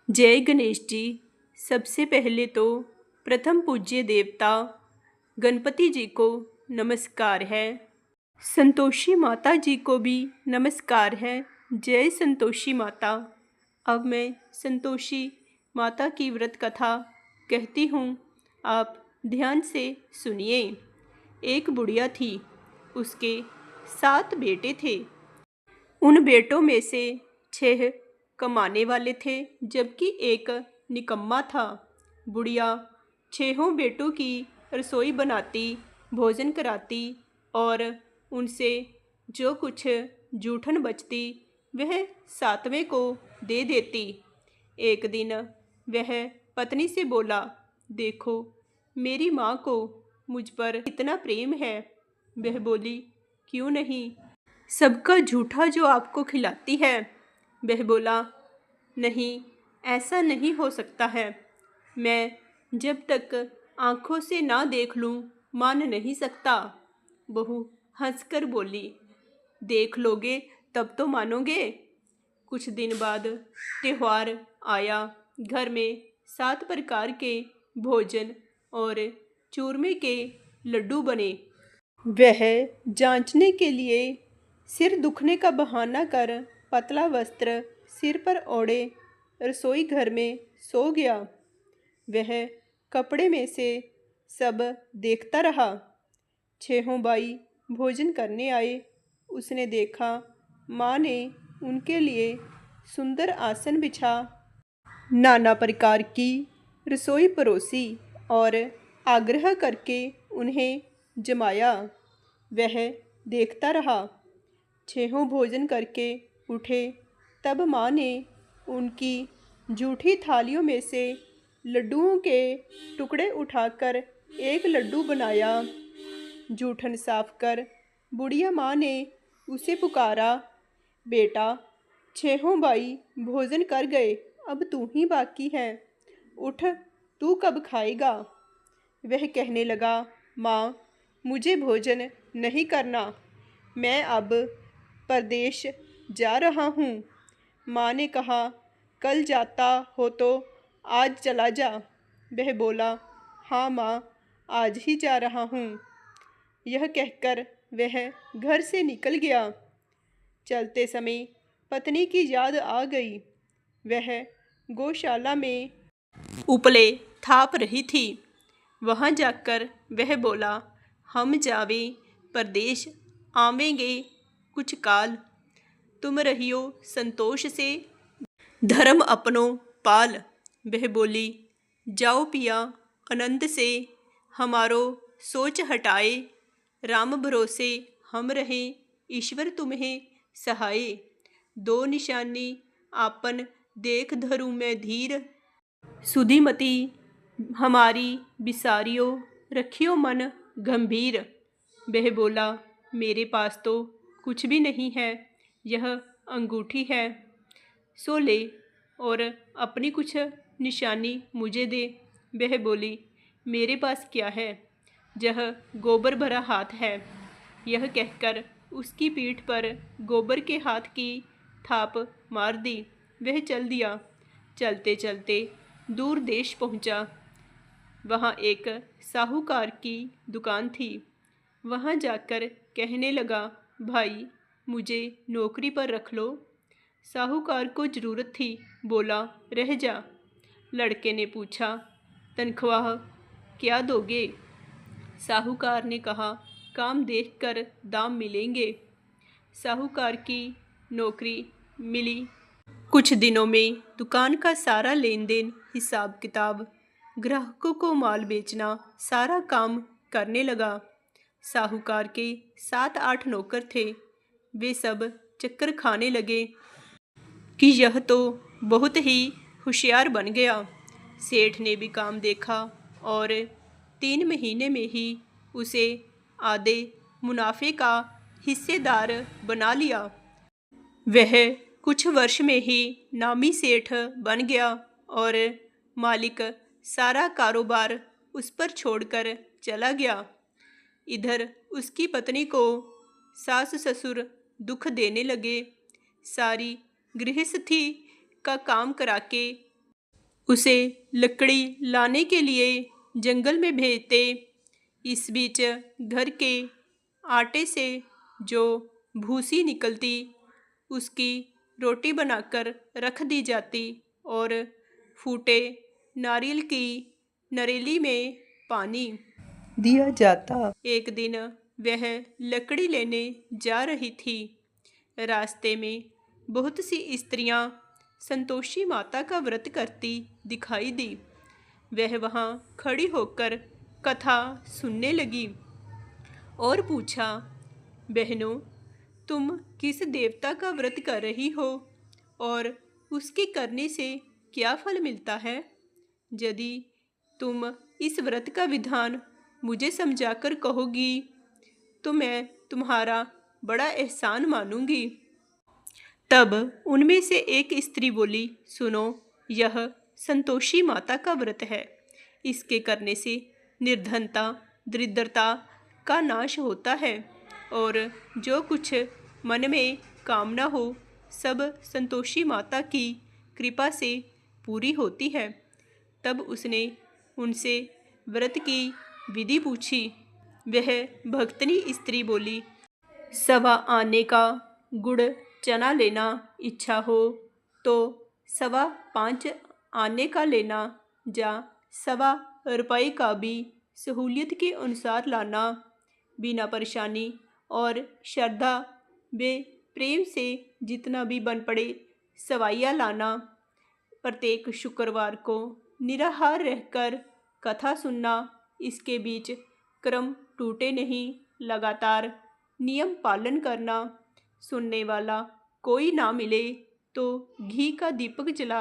जय गणेश जी। सबसे पहले तो प्रथम पूज्य देवता गणपति जी को नमस्कार है। संतोषी माता जी को भी नमस्कार है। जय संतोषी माता। अब मैं संतोषी माता की व्रत कथा कहती हूँ, आप ध्यान से सुनिए। एक बुढ़िया थी, उसके 7 बेटे थे। उन बेटों में से 6 कमाने वाले थे, जबकि एक निकम्मा था। बुढ़िया 6 बेटों की रसोई बनाती, भोजन कराती और उनसे जो कुछ जूठन बचती वह 7वें को दे देती। एक दिन वह पत्नी से बोला, देखो मेरी माँ को मुझ पर इतना प्रेम है। वह बोली, क्यों नहीं, सबका झूठा जो आपको खिलाती है। वह बोला, नहीं, ऐसा नहीं हो सकता है। मैं जब तक आंखों से ना देख लूं मान नहीं सकता। बहू हंसकर बोली, देख लोगे तब तो मानोगे। कुछ दिन बाद त्योहार आया। घर में 7 प्रकार के भोजन और चूरमे के लड्डू बने। वह जांचने के लिए सिर दुखने का बहाना कर पतला वस्त्र सिर पर ओढ़े रसोई घर में सो गया। वह कपड़े में से सब देखता रहा। 6 भाई भोजन करने आए। उसने देखा माँ ने उनके लिए सुंदर आसन बिछा, नाना प्रकार की रसोई परोसी और आग्रह करके उन्हें जमाया। वह देखता रहा। 6 भोजन करके उठे, तब माँ ने उनकी जूठी थालियों में से लड्डुओं के टुकड़े उठाकर एक लड्डू बनाया। जूठन साफ कर बुढ़िया माँ ने उसे पुकारा, बेटा 6 भाई भोजन कर गए, अब तू ही बाकी है, उठ, तू कब खाएगा। वह कहने लगा, माँ मुझे भोजन नहीं करना, मैं अब परदेश जा रहा हूँ। माँ ने कहा, कल जाता हो तो आज चला जा। वह बोला, हाँ माँ, आज ही जा रहा हूँ। यह कहकर वह घर से निकल गया। चलते समय पत्नी की याद आ गई। वह गौशाला में उपले थाप रही थी। वहाँ जाकर वह बोला, हम जावे परदेश आवेंगे कुछ काल, तुम रहियो संतोष से धर्म अपनो पाल। वह बोली, जाओ पिया आनंद से, हमारो सोच हटाए, राम भरोसे हम रहें, ईश्वर तुम्हें सहाय। 2 निशानी आपन देख धरू मैं धीर, सुधीमती हमारी बिसारियो, रखियो मन गंभीर। वह बोला, मेरे पास तो कुछ भी नहीं है, यह अंगूठी है, सो ले और अपनी कुछ निशानी मुझे दे। वह बोली, मेरे पास क्या है, यह गोबर भरा हाथ है। यह कहकर उसकी पीठ पर गोबर के हाथ की थाप मार दी। वह चल दिया। चलते चलते दूर देश पहुंचा। वहाँ एक साहूकार की दुकान थी। वहाँ जाकर कहने लगा, भाई मुझे नौकरी पर रख लो। साहूकार को ज़रूरत थी, बोला, रह जा। लड़के ने पूछा, तनख्वाह क्या दोगे। साहूकार ने कहा, काम देखकर दाम मिलेंगे। साहूकार की नौकरी मिली। कुछ दिनों में दुकान का सारा लेन देन, हिसाब किताब, ग्राहकों को माल बेचना, सारा काम करने लगा। साहूकार के 7-8 नौकर थे। वे सब चक्कर खाने लगे कि यह तो बहुत ही होशियार बन गया। सेठ ने भी काम देखा और 3 महीने में ही उसे आधे मुनाफे का हिस्सेदार बना लिया। वह कुछ वर्ष में ही नामी सेठ बन गया और मालिक सारा कारोबार उस पर छोड़कर चला गया। इधर उसकी पत्नी को सास ससुर दुख देने लगे। सारी गृहस्थी का काम करा के उसे लकड़ी लाने के लिए जंगल में भेजते। इस बीच घर के आटे से जो भूसी निकलती उसकी रोटी बनाकर रख दी जाती और फूटे नारियल की नरेली में पानी दिया जाता। एक दिन वह लकड़ी लेने जा रही थी। रास्ते में बहुत सी स्त्रियां संतोषी माता का व्रत करती दिखाई दी। वह वहां खड़ी होकर कथा सुनने लगी और पूछा, बहनों, तुम किस देवता का व्रत कर रही हो और उसके करने से क्या फल मिलता है? यदि तुम इस व्रत का विधान मुझे समझाकर कहोगी तो मैं तुम्हारा बड़ा एहसान मानूंगी। तब उनमें से एक स्त्री बोली, सुनो, यह संतोषी माता का व्रत है। इसके करने से निर्धनता, दरिद्रता का नाश होता है और जो कुछ मन में कामना हो सब संतोषी माता की कृपा से पूरी होती है। तब उसने उनसे व्रत की विधि पूछी। वह भक्तनी स्त्री बोली, सवा आने का गुड़ चना लेना, इच्छा हो तो 5.25 आने का लेना, या 1.25 रुपये का भी सहूलियत के अनुसार लाना। बिना परेशानी और श्रद्धा व प्रेम से जितना भी बन पड़े सवाइया लाना। प्रत्येक शुक्रवार को निराहार रहकर कथा सुनना। इसके बीच क्रम टूटे नहीं, लगातार नियम पालन करना। सुनने वाला कोई ना मिले तो घी का दीपक जला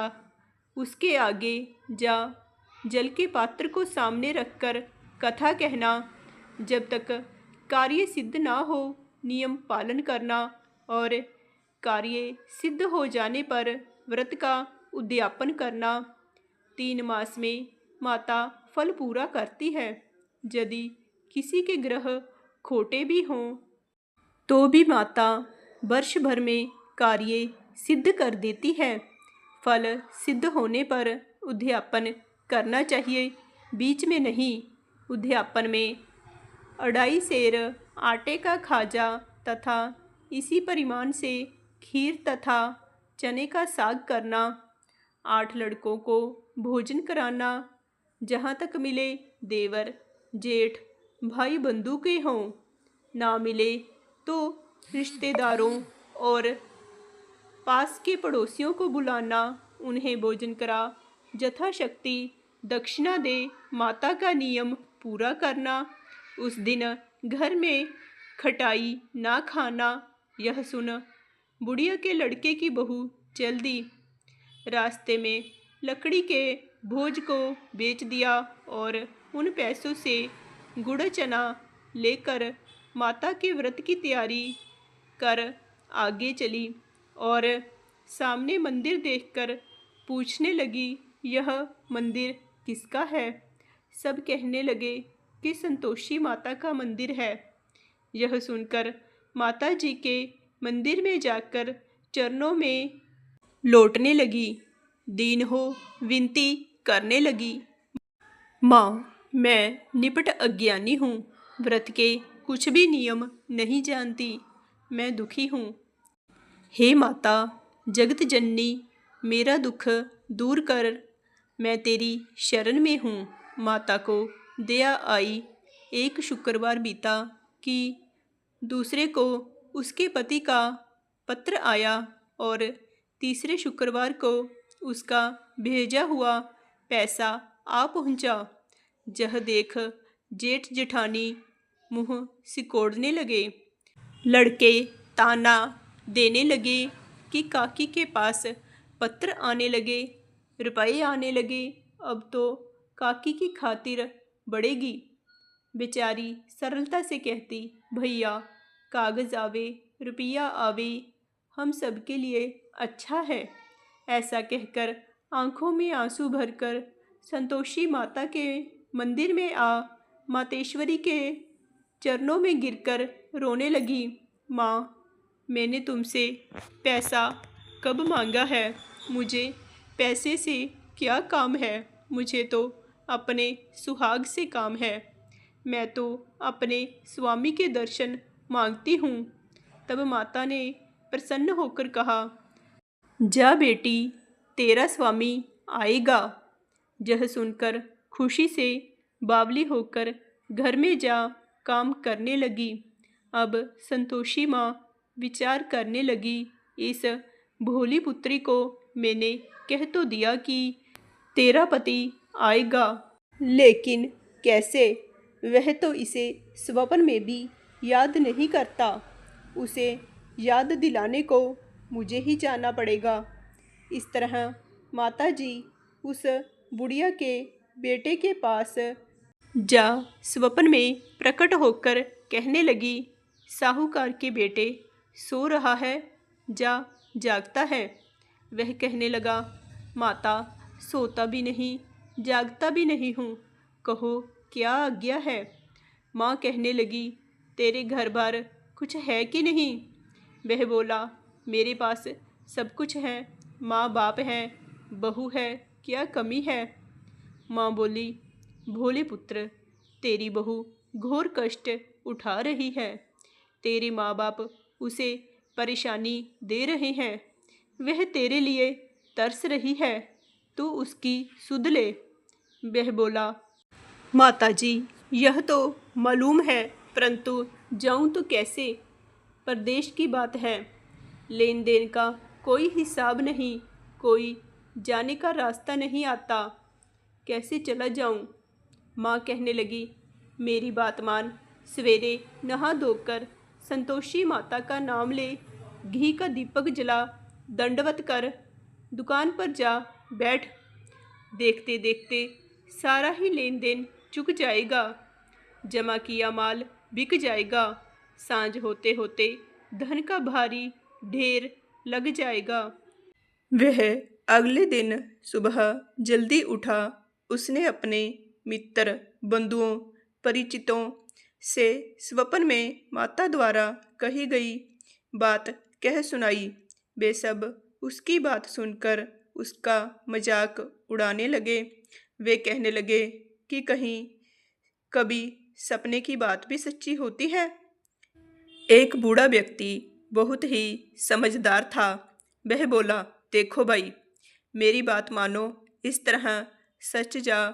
उसके आगे जा जल के पात्र को सामने रखकर कथा कहना। जब तक कार्य सिद्ध ना हो नियम पालन करना और कार्य सिद्ध हो जाने पर व्रत का उद्यापन करना। 3 मास में माता फल पूरा करती है। यदि किसी के ग्रह खोटे भी हों तो भी माता वर्ष भर में कार्य सिद्ध कर देती है। फल सिद्ध होने पर उद्यापन करना चाहिए, बीच में नहीं। उद्यापन में 2.5 सेर आटे का खाजा तथा इसी परिमाण से खीर तथा चने का साग करना। 8 लड़कों को भोजन कराना। जहाँ तक मिले देवर, जेठ, भाई बंधु के हों, ना मिले तो रिश्तेदारों और पास के पड़ोसियों को बुलाना, उन्हें भोजन करा, यथाशक्ति दक्षिणा दे, माता का नियम पूरा करना। उस दिन घर में खटाई ना खाना। यह सुन बुढ़िया के लड़के की बहू चल दी। रास्ते में लकड़ी के भोज को बेच दिया और उन पैसों से गुड़ चना लेकर माता के व्रत की तैयारी कर आगे चली और सामने मंदिर देखकर पूछने लगी, यह मंदिर किसका है? सब कहने लगे कि संतोषी माता का मंदिर है। यह सुनकर माता जी के मंदिर में जाकर चरणों में लौटने लगी, दीन हो विनती करने लगी, माँ, मैं निपट अज्ञानी हूँ, व्रत के कुछ भी नियम नहीं जानती, मैं दुखी हूँ। हे माता जगत जननी, मेरा दुख दूर कर, मैं तेरी शरण में हूँ। माता को दया आई। एक शुक्रवार बीता कि दूसरे को उसके पति का पत्र आया और तीसरे शुक्रवार को उसका भेजा हुआ पैसा आ पहुँचा। यह देख जेठ जेठानी मुँह सिकोड़ने लगे। लड़के ताना देने लगे कि काकी के पास पत्र आने लगे, रुपए आने लगे, अब तो काकी की खातिर बढ़ेगी। बेचारी सरलता से कहती, भैया कागज़ आवे, रुपया आवे, हम सब के लिए अच्छा है। ऐसा कहकर आंखों में आंसू भरकर संतोषी माता के मंदिर में आ मातेश्वरी के चरणों में गिरकर रोने लगी। माँ, मैंने तुमसे पैसा कब मांगा है? मुझे पैसे से क्या काम है, मुझे तो अपने सुहाग से काम है। मैं तो अपने स्वामी के दर्शन मांगती हूँ। तब माता ने प्रसन्न होकर कहा, जा बेटी, तेरा स्वामी आएगा। यह सुनकर खुशी से बावली होकर घर में जा काम करने लगी। अब संतोषी माँ विचार करने लगी, इस भोली पुत्री को मैंने कह तो दिया कि तेरा पति आएगा, लेकिन कैसे? वह तो इसे स्वप्न में भी याद नहीं करता। उसे याद दिलाने को मुझे ही जाना पड़ेगा। इस तरह माताजी उस बुढ़िया के बेटे के पास जा स्वप्न में प्रकट होकर कहने लगी, साहूकार के बेटे सो रहा है, जा जागता है। वह कहने लगा, माता सोता भी नहीं जागता भी नहीं हूँ, कहो क्या आज्ञा है। माँ कहने लगी, तेरे घर बार कुछ है कि नहीं? वह बोला, मेरे पास सब कुछ है, माँ बाप है, बहू है, क्या कमी है? माँ बोली, भोले पुत्र, तेरी बहू घोर कष्ट उठा रही है। तेरे माँ बाप उसे परेशानी दे रहे हैं। वह तेरे लिए तरस रही है, तू उसकी सुध ले। वह बोला, माताजी यह तो मालूम है, परंतु जाऊं तो कैसे? परदेश की बात है, लेन देन का कोई हिसाब नहीं, कोई जाने का रास्ता नहीं आता, कैसे चला जाऊं? माँ कहने लगी, मेरी बात मान, सवेरे नहा धोकर संतोषी माता का नाम ले, घी का दीपक जला, दंडवत कर, दुकान पर जा बैठ। देखते देखते सारा ही लेन देन चुक जाएगा, जमा किया माल बिक जाएगा। सांझ होते होते धन का भारी ढेर लग जाएगा। वह अगले दिन सुबह जल्दी उठा। उसने अपने मित्र, बंधुओं, परिचितों से स्वप्न में माता द्वारा कही गई बात कह सुनाई। वे सब उसकी बात सुनकर उसका मजाक उड़ाने लगे। वे कहने लगे कि कहीं कभी सपने की बात भी सच्ची होती है। एक बूढ़ा व्यक्ति बहुत ही समझदार था। वह बोला, देखो भाई, मेरी बात मानो, इस तरह सच जा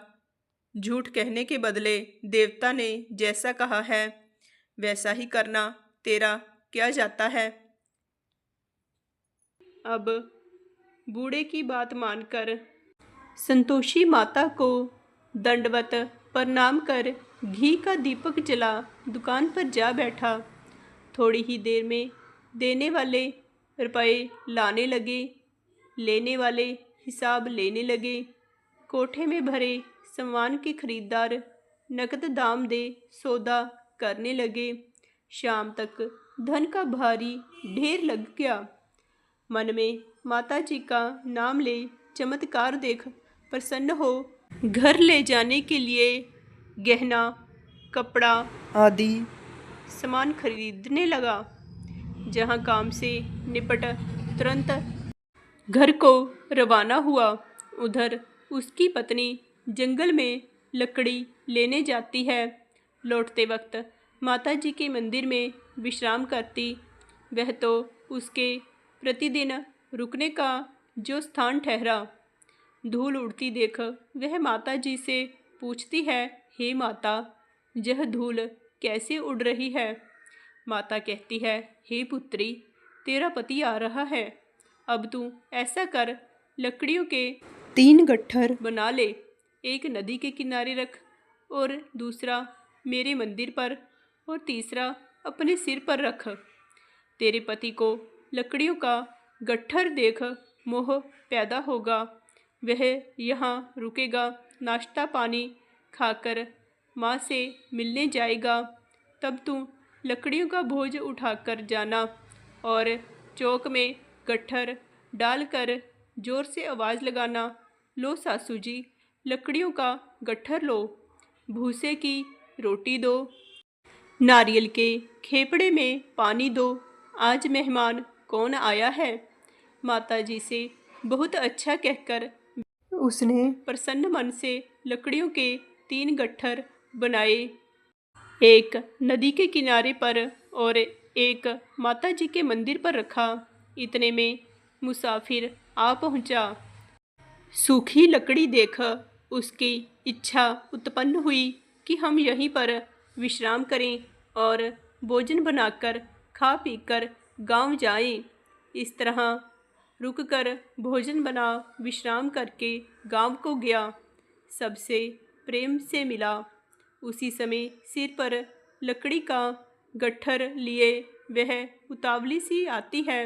झूठ कहने के बदले देवता ने जैसा कहा है वैसा ही करना, तेरा क्या जाता है। अब बूढ़े की बात मानकर संतोषी माता को दंडवत प्रणाम कर घी का दीपक जला दुकान पर जा बैठा। थोड़ी ही देर में देने वाले रुपए लाने लगे, लेने वाले हिसाब लेने लगे। कोठे में भरे सामान के खरीदार नकद दाम दे सौदा करने लगे। शाम तक धन का भारी ढेर लग गया। मन में माता जी का नाम ले, चमत्कार देख प्रसन्न हो घर ले जाने के लिए गहना, कपड़ा आदि सामान खरीदने लगा। जहाँ काम से निपट तुरंत घर को रवाना हुआ, उधर उसकी पत्नी जंगल में लकड़ी लेने जाती है। लौटते वक्त माता जी के मंदिर में विश्राम करती। वह तो उसके प्रतिदिन रुकने का जो स्थान ठहरा। धूल उड़ती देख वह माता जी से पूछती है, हे माता, यह धूल कैसे उड़ रही है? माता कहती है, हे पुत्री, तेरा पति आ रहा है। अब तू ऐसा कर, लकड़ियों के 3 गट्ठर बना ले, एक नदी के किनारे रख और दूसरा मेरे मंदिर पर और तीसरा अपने सिर पर रख। तेरे पति को लकड़ियों का गट्ठर देख मोह पैदा होगा। वह यहाँ रुकेगा, नाश्ता पानी खाकर माँ से मिलने जाएगा। तब तू लकड़ियों का बोझ उठाकर जाना और चौक में गट्ठर डालकर जोर से आवाज़ लगाना, लो सासू जी, लकड़ियों का गट्ठर लो, भूसे की रोटी दो, नारियल के खेपड़े में पानी दो, आज मेहमान कौन आया है। माता जी से बहुत अच्छा कहकर उसने प्रसन्न मन से लकड़ियों के 3 गट्ठर बनाए, एक नदी के किनारे पर और एक माता जी के मंदिर पर रखा। इतने में मुसाफिर आ पहुंचा। सूखी लकड़ी देख उसकी इच्छा उत्पन्न हुई कि हम यहीं पर विश्राम करें और भोजन बनाकर खा पीकर गांव जाएं। इस तरह रुककर भोजन बना विश्राम करके गांव को गया। सबसे प्रेम से मिला। उसी समय सिर पर लकड़ी का गट्ठर लिए वह उतावली सी आती है।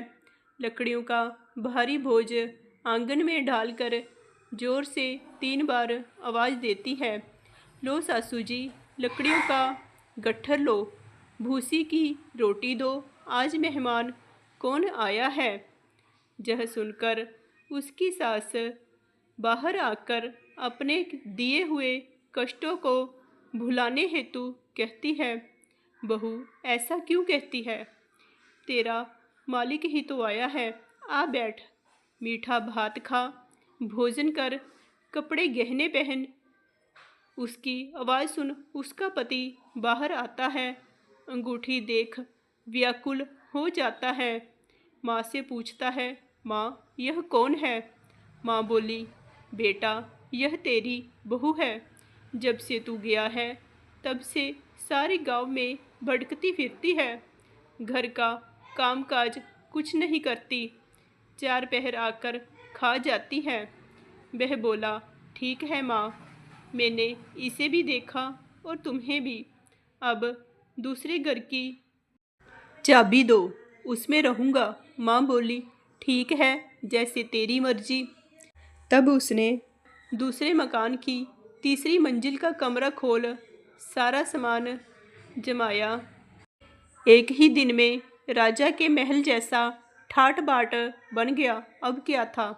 लकड़ियों का भारी बोझ आंगन में डालकर जोर से 3 बार आवाज़ देती है, लो सासू जी, लकड़ियों का गट्ठर लो, भूसी की रोटी दो, आज मेहमान कौन आया है। यह सुनकर उसकी सास बाहर आकर अपने दिए हुए कष्टों को भुलाने हेतु कहती है, बहू ऐसा क्यों कहती है, तेरा मालिक ही तो आया है, आ बैठ, मीठा भात खा, भोजन कर, कपड़े गहने पहन। उसकी आवाज़ सुन उसका पति बाहर आता है। अंगूठी देख व्याकुल हो जाता है। माँ से पूछता है, माँ यह कौन है। माँ बोली, बेटा यह तेरी बहू है। जब से तू गया है तब से सारे गांव में भटकती फिरती है, घर का कामकाज कुछ नहीं करती, 4 पहर आकर खा जाती है। वह बोला, ठीक है माँ, मैंने इसे भी देखा और तुम्हें भी, अब दूसरे घर की चाबी दो, उसमें रहूँगा। माँ बोली, ठीक है, जैसे तेरी मर्जी। तब उसने दूसरे मकान की तीसरी मंजिल का कमरा खोल सारा सामान जमाया। एक ही दिन में राजा के महल जैसा ठाट बाट बन गया। अब क्या था,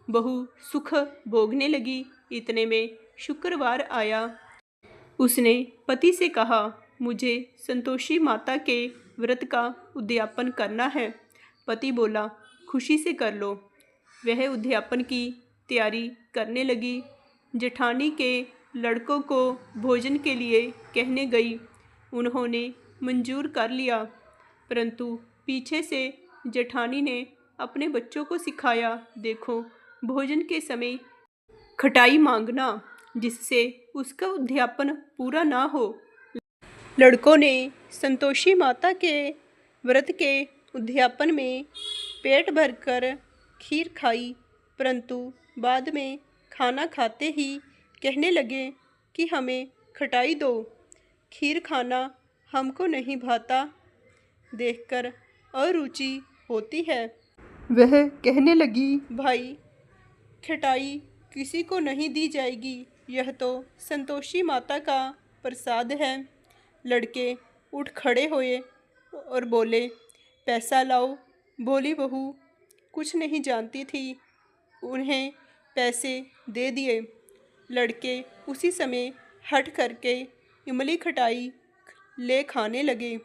बहू सुख भोगने लगी। इतने में शुक्रवार आया। उसने पति से कहा, मुझे संतोषी माता के व्रत का उद्यापन करना है। पति बोला, खुशी से कर लो। वह उद्यापन की तैयारी करने लगी। जेठानी के लड़कों को भोजन के लिए कहने गई। उन्होंने मंजूर कर लिया, परंतु पीछे से जेठानी ने अपने बच्चों को सिखाया, देखो भोजन के समय खटाई मांगना, जिससे उसका उद्यापन पूरा ना हो। लड़कों ने संतोषी माता के व्रत के उद्यापन में पेट भरकर खीर खाई, परंतु बाद में खाना खाते ही कहने लगे कि हमें खटाई दो, खीर खाना हमको नहीं भाता, देखकर अरुचि होती है। वह कहने लगी, भाई खटाई किसी को नहीं दी जाएगी, यह तो संतोषी माता का प्रसाद है। लड़के उठ खड़े हुए और बोले, पैसा लाओ। बोली बहू कुछ नहीं जानती थी, उन्हें पैसे दे दिए। लड़के उसी समय हट करके इमली खटाई ले खाने लगे।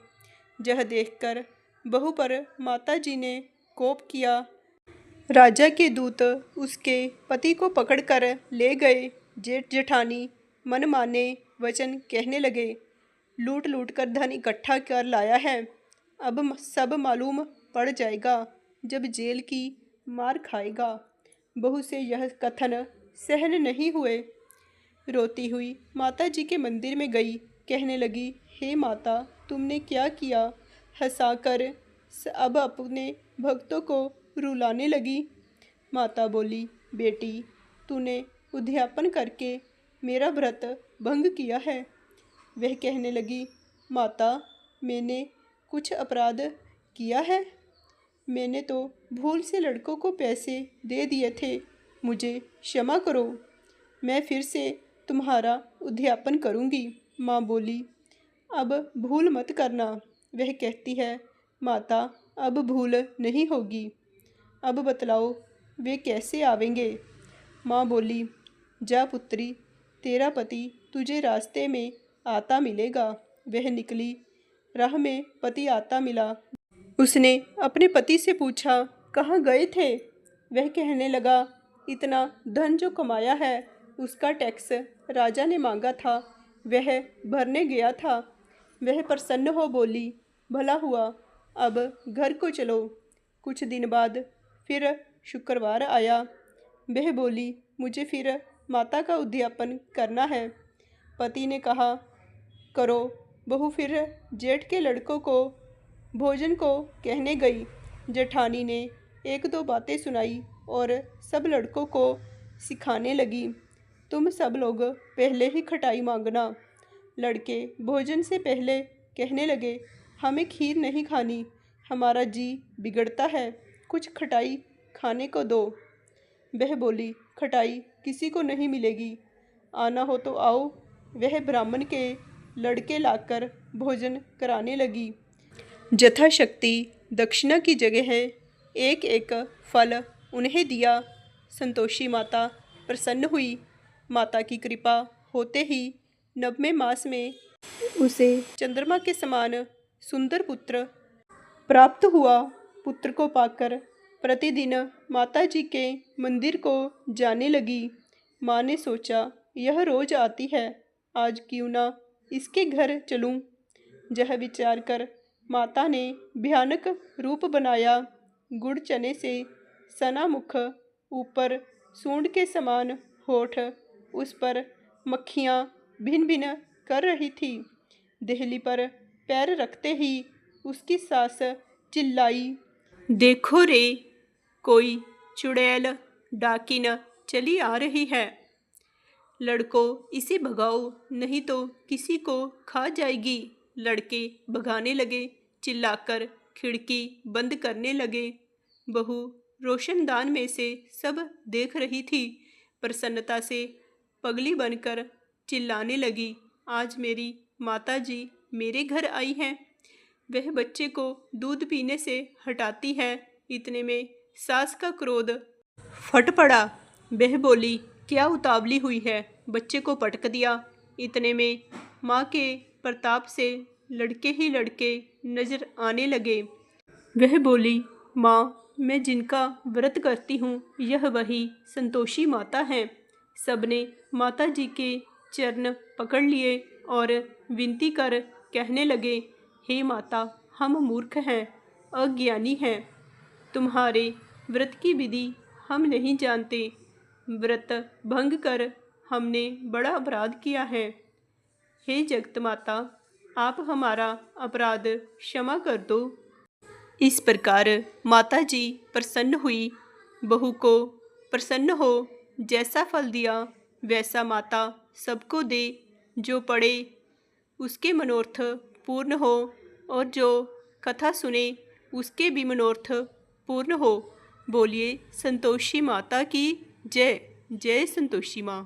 यह देखकर बहू पर माताजी ने कोप किया। राजा के दूत उसके पति को पकड़कर ले गए। जेठ जेठानी मनमाने वचन कहने लगे, लूट लूट कर धन इकट्ठा कर लाया है, अब सब मालूम पड़ जाएगा जब जेल की मार खाएगा। बहू से यह कथन सहन नहीं हुए। रोती हुई माता जी के मंदिर में गई। कहने लगी, हे माता, तुमने क्या किया। हंसाकर अब अपने भक्तों को रुलाने लगी। माता बोली, बेटी तूने उद्यापन करके मेरा व्रत भंग किया है। वह कहने लगी, माता मैंने कुछ अपराध किया है, मैंने तो भूल से लड़कों को पैसे दे दिए थे, मुझे क्षमा करो, मैं फिर से तुम्हारा उद्यापन करूँगी। माँ बोली, अब भूल मत करना। वह कहती है, माता अब भूल नहीं होगी, अब बतलाओ वे कैसे आवेंगे। माँ बोली, जा पुत्री, तेरा पति तुझे रास्ते में आता मिलेगा। वह निकली, राह में पति आता मिला। उसने अपने पति से पूछा, कहाँ गए थे। वह कहने लगा, इतना धन जो कमाया है उसका टैक्स राजा ने मांगा था, वह भरने गया था। वह प्रसन्न हो बोली, भला हुआ, अब घर को चलो। कुछ दिन बाद फिर शुक्रवार आया। वह बोली, मुझे फिर माता का उद्यापन करना है। पति ने कहा, करो। बहू फिर जेठ के लड़कों को भोजन को कहने गई। जेठानी ने एक दो बातें सुनाई और सब लड़कों को सिखाने लगी, तुम सब लोग पहले ही खटाई मांगना। लड़के भोजन से पहले कहने लगे, हमें खीर नहीं खानी, हमारा जी बिगड़ता है, कुछ खटाई खाने को दो। वह बोली, खटाई किसी को नहीं मिलेगी, आना हो तो आओ। वह ब्राह्मण के लड़के लाकर भोजन कराने लगी। यथाशक्ति दक्षिणा की जगह एक एक फल उन्हें दिया। संतोषी माता प्रसन्न हुई। माता की कृपा होते ही 9वें मास में उसे चंद्रमा के समान सुंदर पुत्र प्राप्त हुआ। पुत्र को पाकर प्रतिदिन माता जी के मंदिर को जाने लगी। माँ ने सोचा, यह रोज आती है, आज क्यों ना इसके घर चलूं। यह विचार कर माता ने भयानक रूप बनाया। गुड़ चने से सना मुख, ऊपर सूंड के समान होठ, उस पर मक्खियाँ भिन भिन कर रही थी। देहली पर पैर रखते ही उसकी सास चिल्लाई, देखो रे, कोई चुड़ैल डाकिन चली आ रही है। लड़कों, इसे भगाओ, नहीं तो किसी को खा जाएगी। लड़के भगाने लगे, चिल्लाकर खिड़की बंद करने लगे। बहू रोशनदान में से सब देख रही थी। प्रसन्नता से पगली बनकर चिल्लाने लगी, आज मेरी माताजी मेरे घर आई हैं। वह बच्चे को दूध पीने से हटाती है। इतने में सास का क्रोध फट पड़ा। वह बोली, क्या उतावली हुई है, बच्चे को पटक दिया। इतने में माँ के प्रताप से लड़के ही लड़के नजर आने लगे। वह बोली, माँ, मैं जिनका व्रत करती हूँ यह वही संतोषी माता हैं। सबने माता जी के चरण पकड़ लिए और विनती कर कहने लगे, हे माता, हम मूर्ख हैं, अज्ञानी हैं, तुम्हारे व्रत की विधि हम नहीं जानते। व्रत भंग कर हमने बड़ा अपराध किया है। हे जगत माता, आप हमारा अपराध क्षमा कर दो। इस प्रकार माता जी प्रसन्न हुई। बहू को प्रसन्न हो जैसा फल दिया वैसा माता सबको दे। जो पढ़े उसके मनोरथ पूर्ण हो और जो कथा सुने उसके भी मनोरथ पूर्ण हो। बोलिए संतोषी माता की जय। जय संतोषी माँ।